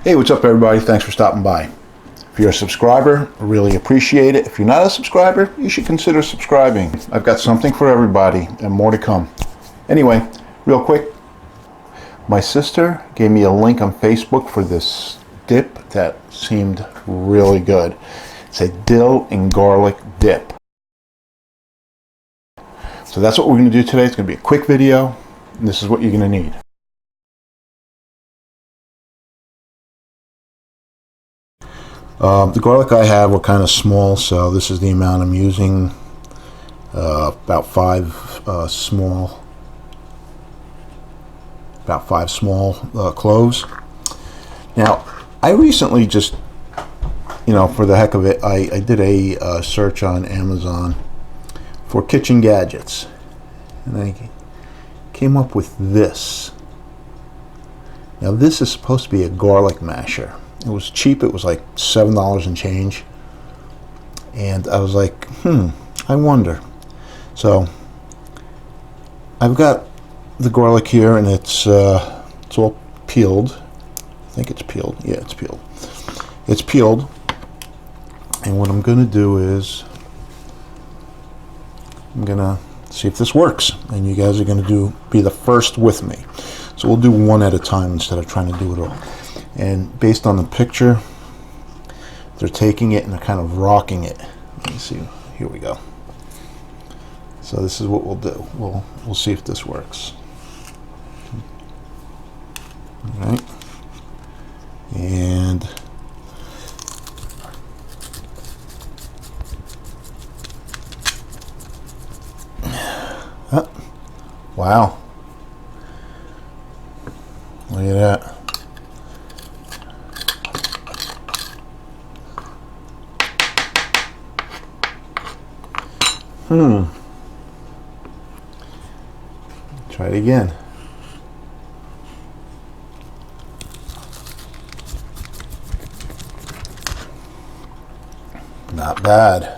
Hey, what's up everybody? Thanks for stopping by. If you're a subscriber, I really appreciate it. If you're not a subscriber, you should consider subscribing. I've got something for everybody and more to come. Anyway, real quick, my sister gave me a link on Facebook for this dip that seemed really good. It's a dill and garlic dip. So that's what we're going to do today. It's going to be a quick video, and this is what you're going to need. The garlic I have were kind of small, so this is the amount I'm using. About five small cloves. Now, I recently just, for the heck of it, I did a search on Amazon for kitchen gadgets, and I came up with this. Now, this is supposed to be a garlic masher. It was cheap. It was like $7 and change. And I was like, I wonder. So I've got the garlic here, and it's all peeled. I think it's peeled. Yeah, it's peeled. It's peeled. And what I'm going to do is I'm going to see if this works. And you guys are going to be the first with me. So we'll do one at a time instead of trying to do it all. And based on the picture, they're taking it and they're kind of rocking it. Let me see. Here we go. So this is what we'll do. We'll see if this works. All right. And wow. Look at that. Try it again. Not bad.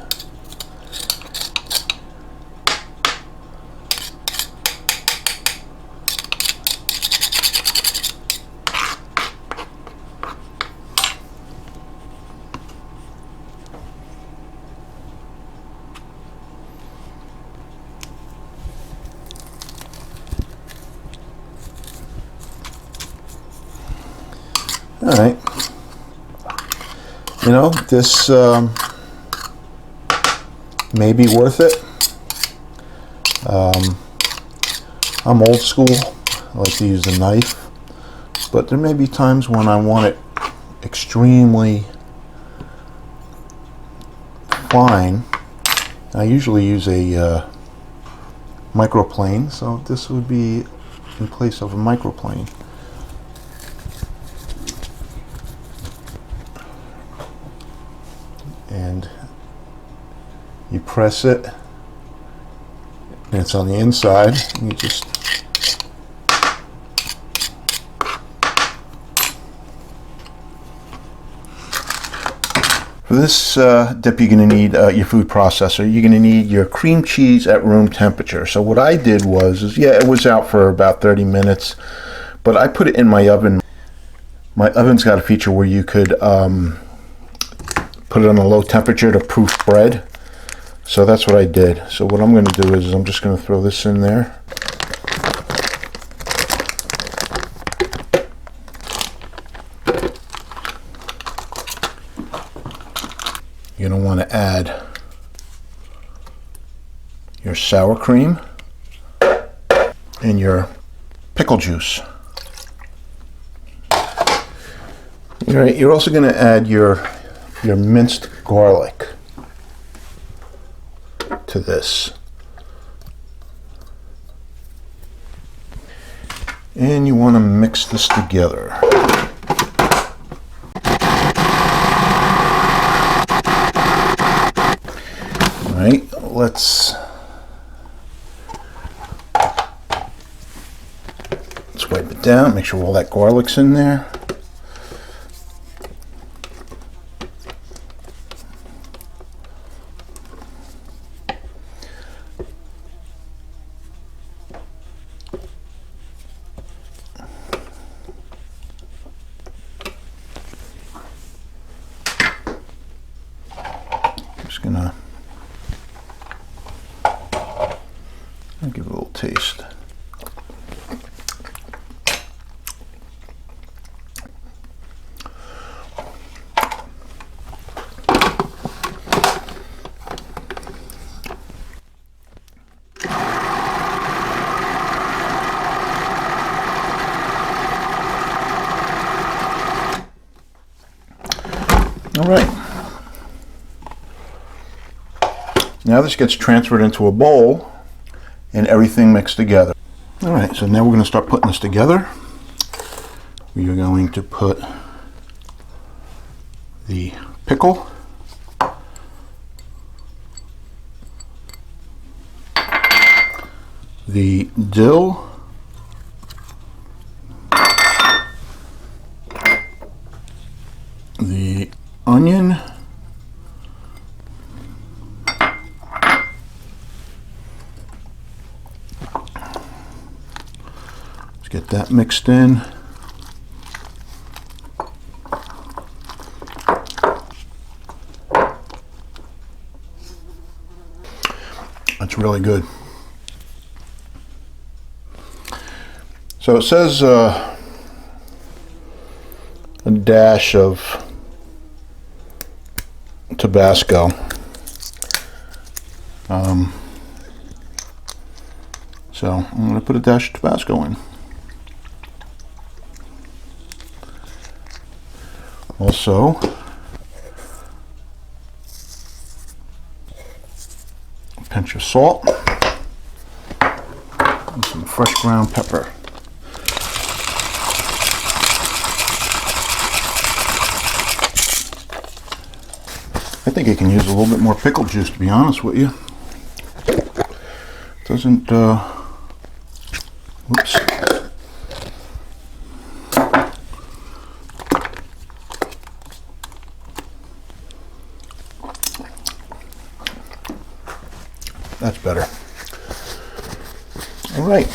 All right, this may be worth it. I'm old school. I like to use a knife, but there may be times when I want it extremely fine. I usually use a microplane, so this would be in place of a microplane. And you press it, and it's on the inside, and you just for this dip, you're going to need your food processor. You're going to need your cream cheese at room temperature. So what I did was it was out for about 30 minutes, but I put it in my oven. My oven's got a feature where you could put it on a low temperature to proof bread. So that's what I did. So what I'm going to do is I'm just going to throw this in there. You're going to want to add your sour cream and your pickle juice. All right, you're also going to add your minced garlic to this. And you want to mix this together. All right, let's wipe it down, make sure all that garlic's in there. gonna give it a little taste. All right. Now this gets transferred into a bowl and everything mixed together. All right, so now we're going to start putting this together. We are going to put the pickle, the dill, the onion, let's get that mixed in. That's really good. So it says a dash of Tabasco. So I'm going to put a dash of Tabasco in. Also, a pinch of salt and some fresh ground pepper. I think I can use a little bit more pickle juice, to be honest with you. Doesn't, whoops. That's better. All right.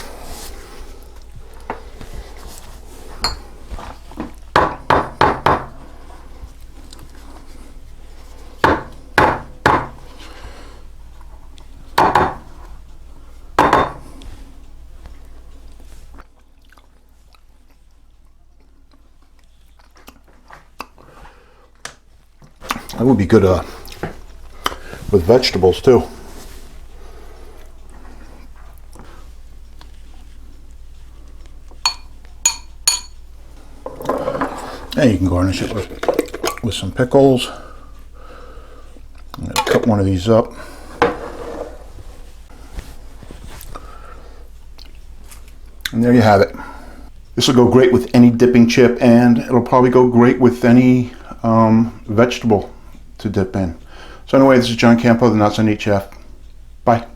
That would be good with vegetables too. And you can garnish it with some pickles. I'm going to cut one of these up. And there you have it. This will go great with any dipping chip, and it'll probably go great with any vegetable to dip in. So anyway, this is John Campo, the Not So Neat Chef. Bye.